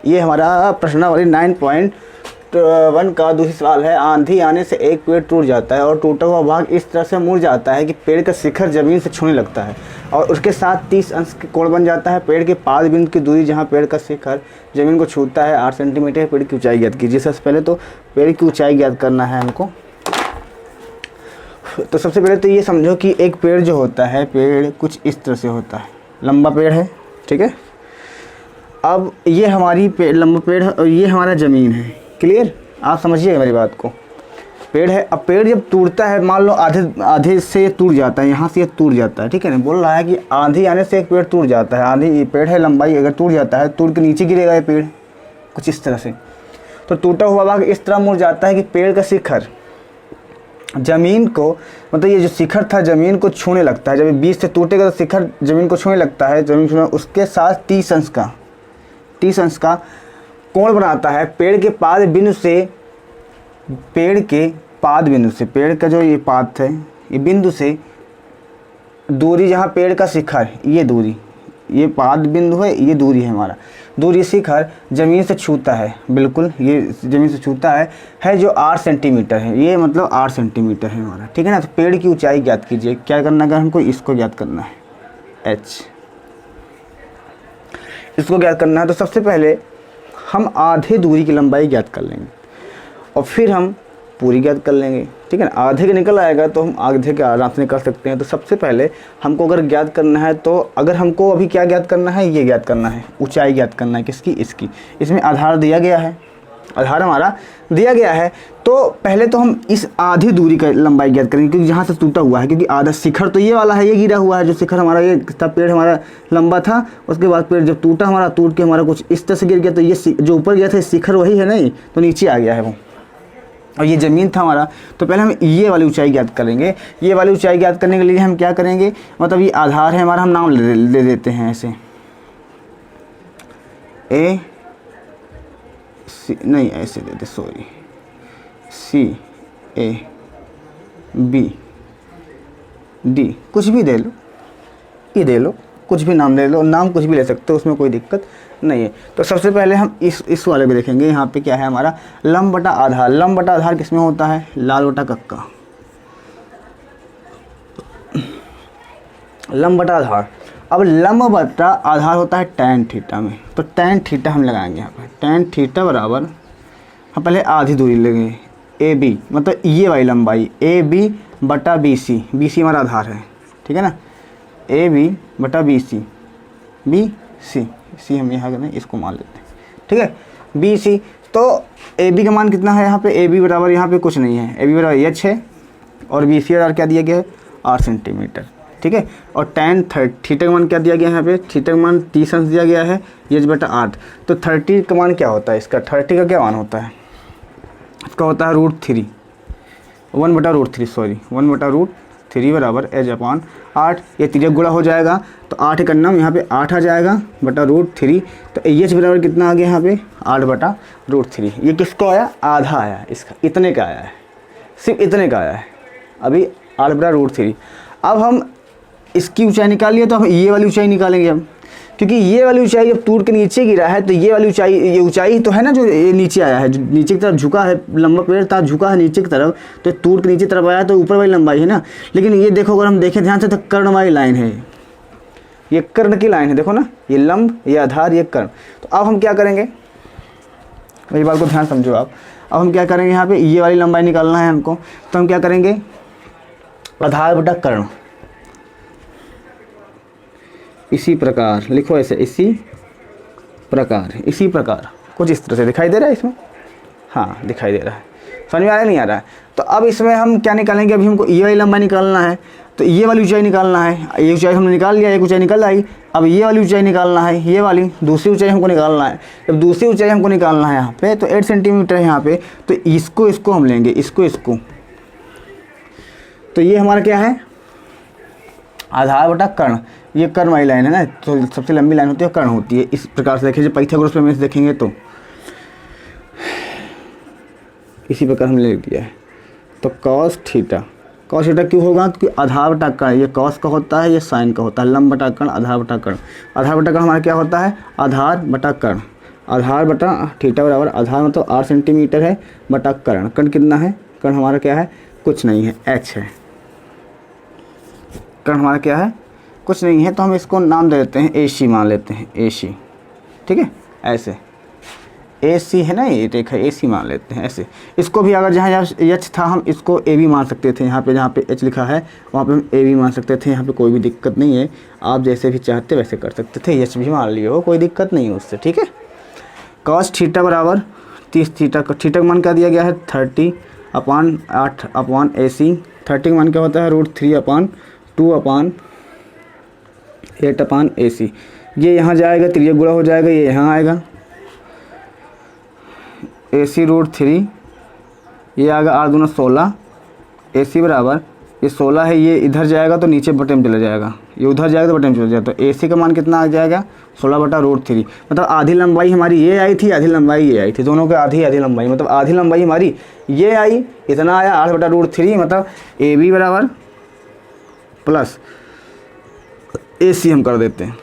ये हमारा प्रश्नावली 9.1 का दूसरी सवाल है। आंधी आने से एक पेड़ टूट जाता है और टूटा हुआ भाग इस तरह से मुड़ जाता है कि पेड़ का शिखर जमीन से छूने लगता है और उसके साथ 30 अंश के कोण बन जाता है। पेड़ के पाद बिंदु की दूरी जहाँ पेड़ का शिखर जमीन को छूता है 8 सेंटीमीटर है। पेड़ की ऊंचाई ज्ञात कीजिए। सबसे पहले तो पेड़ की ऊंचाई ज्ञात करना है हमको। तो सबसे पहले तो ये समझो कि एक पेड़ जो होता है, पेड़ कुछ इस तरह से होता है, लंबा पेड़ है, ठीक है। अब ये हमारी लंबा पेड़ है और ये हमारा ज़मीन है। क्लियर, आप समझिए मेरी बात को। पेड़ है, अब पेड़ जब टूटता है, मान लो आधे से टूट जाता है, यहाँ से ये टूट जाता है, ठीक है ना। बोल रहा है कि आंधी आने से एक पेड़ टूट जाता है। आंधी पेड़ है लंबाई, अगर टूट जाता है, टूट के नीचे गिरेगा ये पेड़ कुछ इस तरह से। तो टूटा हुआ भाग इस तरह मुड़ जाता है कि पेड़ का शिखर ज़मीन को, मतलब ये जो शिखर था ज़मीन को छूने लगता है। जब बीच से टूटेगा तो शिखर ज़मीन को छूने लगता है, ज़मीन छूने, उसके साथ 30 अंश का कोण बनाता है। पेड़ के पाद बिंदु से, पेड़ का जो ये पाद है, ये बिंदु से दूरी, जहाँ पेड़ का शिखर, ये दूरी, ये पाद बिंदु है, ये दूरी है हमारा, दूरी शिखर ज़मीन से छूता है, बिल्कुल ये ज़मीन से छूता है जो 8 सेंटीमीटर है। ये मतलब 8 सेंटीमीटर है हमारा, ठीक है ना। तो पेड़ की ऊंचाई ज्ञात कीजिए। क्या करना है, अगर हमको इसको ज्ञात करना है, h, इसको ज्ञात करना है, तो सबसे पहले हम आधे दूरी की लंबाई ज्ञात कर लेंगे और फिर हम पूरी ज्ञात कर लेंगे, ठीक है ना। आधे के निकल आएगा तो हम आधे के आराम से निकाल सकते हैं। तो सबसे पहले हमको अगर ज्ञात करना है, तो अगर हमको अभी क्या ज्ञात करना है, ये ज्ञात करना है, ऊंचाई ज्ञात करना है। किसकी, इसकी। इसमें आधार दिया गया है, आधार हमारा दिया गया है। तो पहले तो हम इस आधी दूरी का लंबाई ज्ञात करेंगे, क्योंकि जहाँ से टूटा हुआ है, क्योंकि आधा शिखर तो ये वाला है, ये गिरा हुआ है जो शिखर हमारा, ये पेड़ हमारा लंबा था, उसके बाद पेड़ जब टूटा हमारा, टूट के हमारा कुछ इस तरह से गिर गया, तो ये जो ऊपर गया था शिखर वही है नहीं, तो नीचे आ गया है वो, और ये ज़मीन था हमारा। तो पहले हम ये वाली ऊंचाई ज्ञात करेंगे। ये वाली ऊंचाई ज्ञात करने के लिए हम क्या करेंगे, मतलब ये आधार है हमारा, हम नाम ले देते हैं ऐसे, ए सी, नहीं ऐसे देते, sorry, C A B D, कुछ भी दे लो, ये दे लो, कुछ भी नाम ले लो, नाम कुछ भी ले सकते हो, उसमें कोई दिक्कत नहीं है। तो सबसे पहले हम इस वाले में देखेंगे। यहाँ पे क्या है हमारा, लंब बटा आधार। लंब बटा आधार किसमें होता है, लाल बटा कक्का। लंब बटा आधार, अब लंब बटा आधार होता है टैन थीटा में। तो टैन थीटा हम लगाएंगे यहाँ पर। टैन थीटा बराबर, हम पहले आधी दूरी लेंगे, ए बी, मतलब ये वाली लंबाई, ए बी बटा बी सी। बी सी हमारा आधार है, ठीक है ना। ए बी बटा बी सी, बी सी, सी हम यहाँ करें, इसको मान लेते हैं, ठीक है, बी सी। तो ए बी का मान कितना है यहाँ पे, ए बी बराबर, यहाँ पे कुछ नहीं है, ए बी बराबर एच है, और बी सी बराबर क्या दिया गया है, 8 सेंटीमीटर, ठीक है। और टैन थीटा का मान क्या दिया गया है यहाँ पे, थीटा का मान 30 अंश दिया गया है, एच बटा 8। तो 30 का मान क्या होता है इसका, 30 का क्या मान होता है, इसका होता है √3, 1/√3, सॉरी 1/√3 बराबर एच अपॉन 8। ये तिरक गुणा हो जाएगा, तो 8 का नाम यहाँ पे 8 आ जाएगा बटा √3। तो एच बराबर कितना आ गया यहाँ पे, 8/√3। ये किसको आया, आधा आया, इसका इतने का आया है, सिर्फ इतने का आया है, अभी 8/√3। अब हम इसकी ऊंचाई निकाल लिया, तो हम ये वाली ऊंचाई निकालेंगे हम, क्योंकि ये वाली ऊंचाई जब टूट के नीचे गिरा है, तो ये वाली ऊंचाई, ये ऊंचाई तो है ना जो ये नीचे आया है, जो नीचे की तरफ झुका है, लंबा पेड़ था झुका है नीचे की तरफ, तो टूट के नीचे तरफ आया, तो ऊपर वाली लंबाई है ना। लेकिन ये देखो, अगर हम देखें ध्यान से, तो कर्ण वाली लाइन है, ये कर्ण की लाइन है, देखो ना, ये लंब, ये आधार, ये कर्ण। तो अब हम क्या करेंगे, मेरी बात को ध्यान समझो आप। अब हम क्या करेंगे, यहाँ पे ये वाली लंबाई निकालना है हमको, तो हम क्या करेंगे, आधार बटा कर्ण, इसी प्रकार लिखो ऐसे, इसी प्रकार कुछ इस तरह से दिखाई दे रहा है इसमें, हाँ दिखाई दे रहा है, समझ में आ रहा है, नहीं आ रहा है। तो अब इसमें हम क्या निकालेंगे, अभी हमको ये वाली लंबाई निकालना है, तो ये वाली ऊंचाई निकालना है। ये ऊंचाई हमने निकाल लिया, एक ऊंचाई निकल आई, अब ये वाली ऊंचाई निकालना है, ये वाली दूसरी ऊंचाई हमको निकालना है। जब दूसरी ऊंचाई हमको निकालना है यहाँ पे, तो 8 सेंटीमीटर है यहाँ पे, तो इसको हम लेंगे, इसको। तो ये हमारा क्या है, आधार बटा कर्ण। ये कर्ण वाली लाइन है ना, तो सबसे लंबी लाइन होती है, कर्ण होती है। इस प्रकार से देखिए, जब पाइथागोरस प्रमेय से देखेंगे तो इसी प्रकार हमने लिख दिया है। तो कॉस थीटा क्यों होगा, क्योंकि आधार बटा कर्ण, ये कॉस का होता है, ये साइन का होता है। लंब बटा कर्ण, आधार बटा कर्ण। आधार बटा कर्ण हमारा क्या होता है, आधार बटा कर्ण। आधार बटा थीटा बराबर आधार मतलब 8 सेंटीमीटर है बटा कर्ण। कर्ण कितना है? कर्ण हमारा क्या है? कुछ नहीं है, h है। कर्ण हमारा क्या है? कुछ नहीं है, तो हम इसको नाम दे देते हैं AC मान लेते हैं, AC। ठीक है, ऐसे AC है ना, ये रेखा AC मान लेते हैं ऐसे। इसको भी अगर जहाँ H था हम इसको AB मान सकते थे, यहाँ पे जहाँ पे H लिखा है वहाँ पे हम AB मान सकते थे। यहाँ पे कोई भी दिक्कत नहीं है, आप जैसे भी चाहते वैसे कर सकते थे, H भी मान लियो, कोई दिक्कत नहीं है उससे। ठीक है, cos थीटा बराबर 30 थीटा का थीटा का मान क्या दिया गया है? 30/8/AC। 30 का मान क्या होता है? √3/2/8/AC। ये यहाँ जाएगा, त्रिज्या गुणा हो जाएगा, ये यहाँ आएगा AC √3, ये आएगा 8 दूना 16। AC बराबर ये 16 है, ये इधर जाएगा तो नीचे बटे में चला जाएगा, ये उधर जाएगा तो बटे में चला जाएगा। तो AC का मान कितना आ जाएगा? 16/√3। मतलब आधी लंबाई हमारी ये आई थी, आधी लंबाई ये आई थी, दोनों के आधी आधी लंबाई, मतलब आधी लंबाई हमारी ये आई, इतना आया 8/√3। मतलब AB बराबर प्लस AC हम कर देते हैं,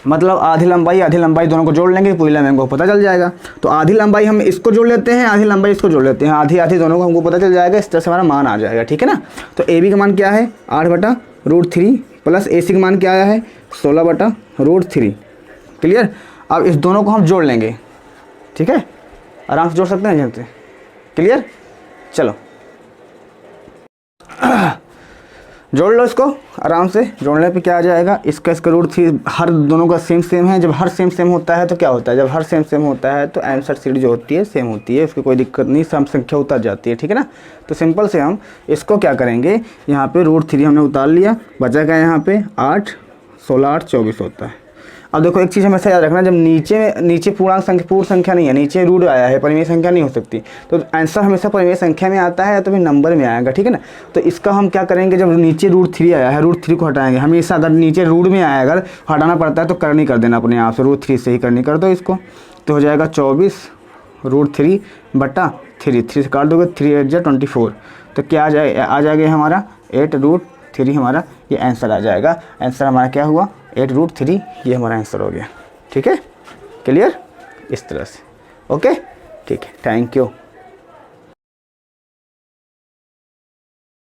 मतलब आधी लंबाई दोनों को जोड़ लेंगे, पूरी लंबाई हमको पता चल जाएगा। तो आधी लंबाई हम इसको जोड़ लेते हैं, आधी लंबाई इसको जोड़ लेते हैं, आधी आधी दोनों को हमको पता चल जाएगा। इस तरह से हमारा मान आ जाएगा। ठीक है ना, तो AB का मान क्या है? 8/√3 प्लस AC का मान क्या आया है? 16/√3। क्लियर। अब इस दोनों को हम जोड़ लेंगे। ठीक है, आराम से जोड़ सकते हैं जानते। क्लियर, चलो जोड़ लो इसको आराम से। जोड़ने पे क्या आ जाएगा? इसका √3 हर दोनों का सेम है। जब हर सेम होता है तो क्या होता है? जब हर सेम होता है तो आंसर सीरीज जो होती है सेम होती है, उसकी कोई दिक्कत नहीं, सम संख्या उतर जाती है। ठीक है ना, तो सिंपल से हम इसको क्या करेंगे, यहाँ पे √3 हमने उतार लिया, बचा क्या यहाँ पे? 8, 16, 8, 24 होता है। अब देखो एक चीज़ हमेशा याद रखना, जब नीचे पूर्ण संख्या नहीं है, नीचे रूट आया है, परिमेय संख्या नहीं हो सकती, तो आंसर हमेशा परिमेय संख्या में आता है तो फिर नंबर में आएगा। ठीक है ना, तो इसका हम क्या करेंगे, जब नीचे √3 आया है, √3 को हटाएंगे हमेशा। अगर नीचे रूट में आया, अगर हटाना पड़ता है तो करनी कर देना अपने आप से, √3 से ही करनी कर दो इसको, तो हो जाएगा 24√3/3। 3 से काट दोगे, 3 8 24, तो क्या आ जाएगा हमारा 8√3 हमारा ये आंसर आ जाएगा। आंसर हमारा क्या हुआ? 8√3, ये हमारा आंसर हो गया। ठीक है, क्लियर, इस तरह से। ओके, ठीक है, थैंक यू।